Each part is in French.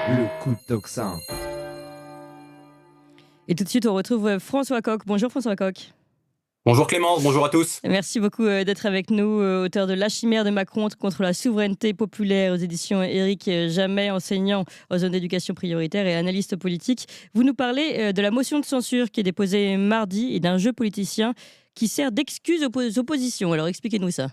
Le coup de tocsin. Et tout de suite, on retrouve François Coq. Bonjour François Coq. Bonjour Clémence, bonjour à tous. Merci beaucoup d'être avec nous, auteur de La chimère de Macron contre la souveraineté populaire aux éditions Éric Jamet, enseignant aux zones d'éducation prioritaire et analyste politique. Vous nous parlez de la motion de censure qui est déposée mardi et d'un jeu politicien qui sert d'excuse aux oppositions. Alors expliquez-nous ça.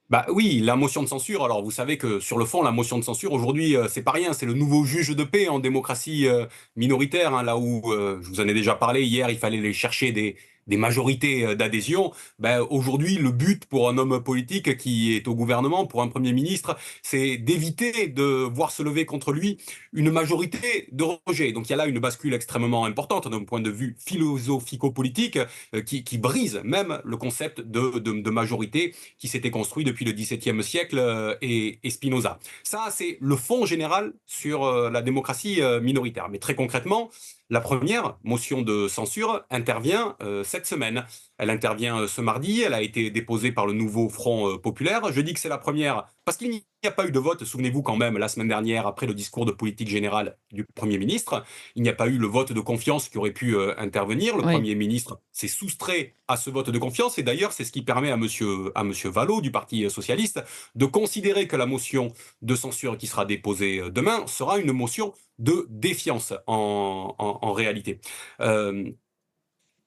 Bah oui, la motion de censure, alors vous savez que sur le fond, la motion de censure, aujourd'hui, c'est pas rien, c'est le nouveau juge de paix en démocratie minoritaire, hein, là où, je vous en ai déjà parlé hier, il fallait aller chercher des majorités d'adhésion. Ben, aujourd'hui, le but pour un homme politique qui est au gouvernement, pour un Premier ministre, c'est d'éviter de voir se lever contre lui une majorité de rejet. Donc il y a là une bascule extrêmement importante d'un point de vue philosophico-politique qui brise même le concept de majorité qui s'était construit depuis le XVIIe siècle et Spinoza. Ça, c'est le fond général sur la démocratie minoritaire. Mais très concrètement, la première motion de censure intervient cette semaine. Elle intervient ce mardi, elle a été déposée par le nouveau Front populaire. Je dis que c'est la première parce qu'il n'y a pas eu de vote, souvenez-vous quand même, la semaine dernière, après le discours de politique générale du Premier ministre, il n'y a pas eu le vote de confiance qui aurait pu intervenir. Le Oui. Premier ministre s'est soustrait à ce vote de confiance et d'ailleurs, c'est ce qui permet à monsieur Vallot du Parti socialiste de considérer que la motion de censure qui sera déposée demain sera une motion de défiance en réalité. Euh,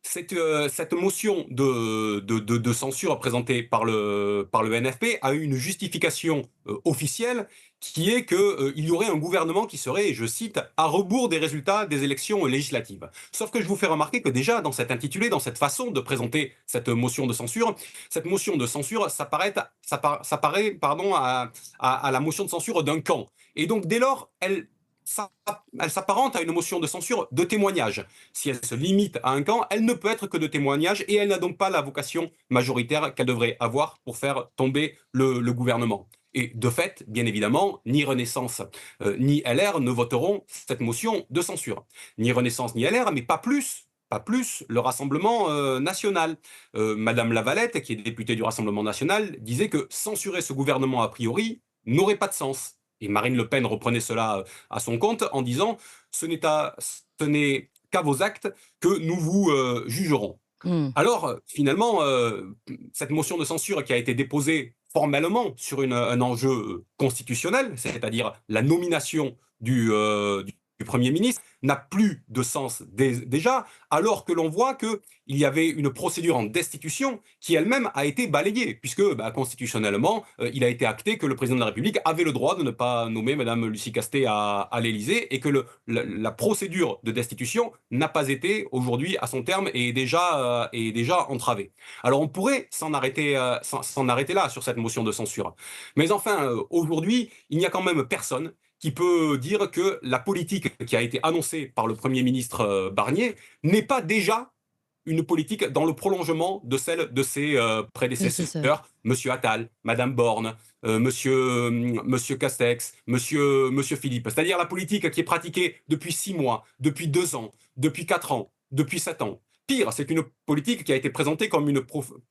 cette motion de censure présentée par le NFP a eu une justification officielle qui est qu'il y aurait un gouvernement qui serait, je cite, à rebours des résultats des élections législatives. Sauf que je vous fais remarquer que déjà, dans cet intitulé, dans cette façon de présenter cette motion de censure, ça paraît pardon, à la motion de censure d'un camp. Et donc, dès lors, ça- elle s'apparente à une motion de censure de témoignage. Si elle se limite à un camp, elle ne peut être que de témoignage et elle n'a donc pas la vocation majoritaire qu'elle devrait avoir pour faire tomber le gouvernement. Et de fait, bien évidemment, ni Renaissance ni LR ne voteront cette motion de censure. Ni Renaissance ni LR, mais pas plus le Rassemblement national. Madame Lavalette, qui est députée du Rassemblement national, disait que censurer ce gouvernement a priori n'aurait pas de sens. Et Marine Le Pen reprenait cela à son compte en disant ce n'est qu'à vos actes que nous vous jugerons. Hmm. Alors, finalement, cette motion de censure qui a été déposée formellement sur un enjeu constitutionnel, c'est-à-dire la nomination du Premier ministre, n'a plus de sens déjà, alors que l'on voit qu'il y avait une procédure en destitution qui elle-même a été balayée, puisque constitutionnellement, il a été acté que le président de la République avait le droit de ne pas nommer Mme Lucie Castet à l'Élysée, et que la procédure de destitution n'a pas été aujourd'hui à son terme et est déjà entravée. Alors on pourrait s'en arrêter là sur cette motion de censure. Mais enfin, aujourd'hui, il n'y a quand même personne qui peut dire que la politique qui a été annoncée par le Premier ministre Barnier n'est pas déjà une politique dans le prolongement de celle de ses Nécessaire. prédécesseurs, Monsieur Attal, Madame Borne, Monsieur Castex, Monsieur Philippe. C'est-à-dire la politique qui est pratiquée depuis 6 mois, depuis 2 ans, depuis 4 ans, depuis 7 ans. Pire, c'est une politique qui a été présentée comme une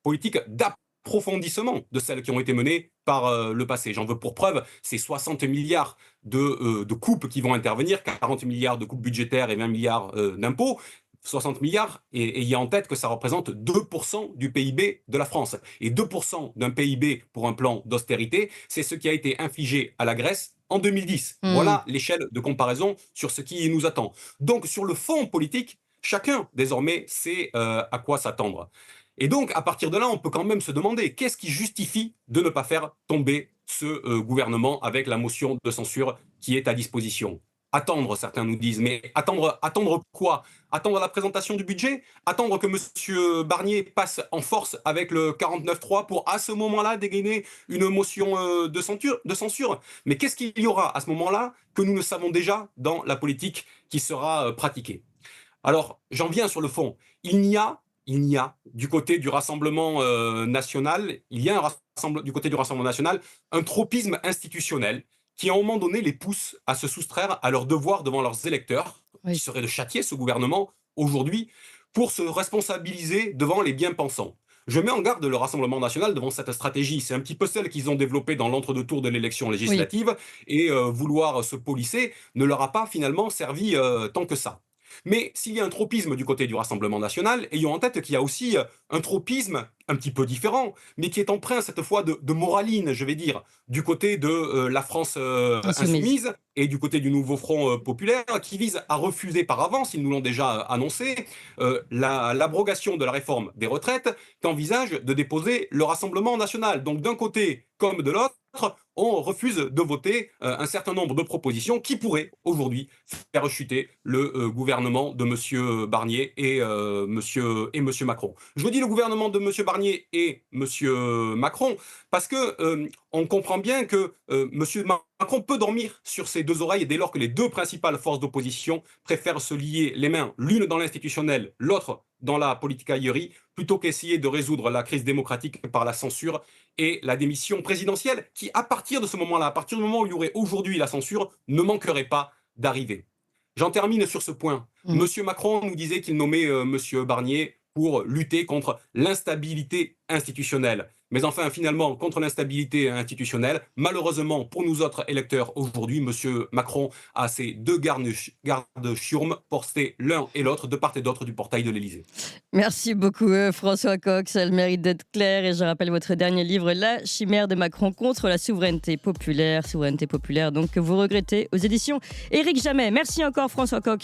politique d'approfondissement de celles qui ont été menées par le passé. J'en veux pour preuve ces 60 milliards de coupes qui vont intervenir, 40 milliards de coupes budgétaires et 20 milliards d'impôts. 60 milliards, et ayez en tête que ça représente 2% du PIB de la France. Et 2% d'un PIB pour un plan d'austérité, c'est ce qui a été infligé à la Grèce en 2010. Hmm. Voilà l'échelle de comparaison sur ce qui nous attend. Donc sur le fond politique, chacun désormais sait à quoi s'attendre. Et donc à partir de là, on peut quand même se demander qu'est-ce qui justifie de ne pas faire tomber ce gouvernement avec la motion de censure qui est à disposition. Attendre, certains nous disent, mais attendre quoi? Attendre la présentation du budget? Attendre que M. Barnier passe en force avec le 49-3 pour, à ce moment-là, dégainer une motion de censure? Mais qu'est-ce qu'il y aura à ce moment-là que nous ne savons déjà dans la politique qui sera pratiquée? Alors, j'en viens sur le fond. Il y a du côté du Rassemblement national, il y a du côté du Rassemblement national un tropisme institutionnel qui, à un moment donné, les pousse à se soustraire à leurs devoirs devant leurs électeurs, qui Oui. serait de châtier ce gouvernement aujourd'hui pour se responsabiliser devant les bien-pensants. Je mets en garde le Rassemblement national devant cette stratégie. C'est un petit peu celle qu'ils ont développée dans l'entre-deux-tours de l'élection Oui. législative, et vouloir se polisser ne leur a pas finalement servi tant que ça. Mais s'il y a un tropisme du côté du Rassemblement national, ayons en tête qu'il y a aussi un tropisme un petit peu différent, mais qui est empreint cette fois de moraline, je vais dire, du côté de la France Insoumise. insoumise et du côté du nouveau Front populaire, qui vise à refuser par avance, ils nous l'ont déjà annoncé, l'abrogation de la réforme des retraites qu'envisage de déposer le Rassemblement national. Donc d'un côté comme de l'autre, on refuse de voter un certain nombre de propositions qui pourraient aujourd'hui faire chuter le gouvernement de M. Barnier et M. Macron. Je dis le gouvernement de M. Barnier et M. Macron parce que on comprend bien que M. Macron peut dormir sur ses deux oreilles dès lors que les deux principales forces d'opposition préfèrent se lier les mains, l'une dans l'institutionnel, l'autre dans la politique aillerie, plutôt qu'essayer de résoudre la crise démocratique par la censure et la démission présidentielle, qui, à partir de ce moment-là, à partir du moment où il y aurait aujourd'hui la censure, ne manquerait pas d'arriver. J'en termine sur ce point. Mhm. Monsieur Macron nous disait qu'il nommait Monsieur Barnier pour lutter contre l'instabilité institutionnelle. Mais enfin, finalement, contre l'instabilité institutionnelle, malheureusement pour nous autres électeurs aujourd'hui, Monsieur Macron a ses deux gardes-chiourmes portés l'un et l'autre de part et d'autre du portail de l'Élysée. Merci beaucoup François Coq, ça a le mérite d'être clair et je rappelle votre dernier livre La chimère de Macron contre la souveraineté populaire donc que vous regrettez aux éditions Éric Jamet. Merci encore François Coq.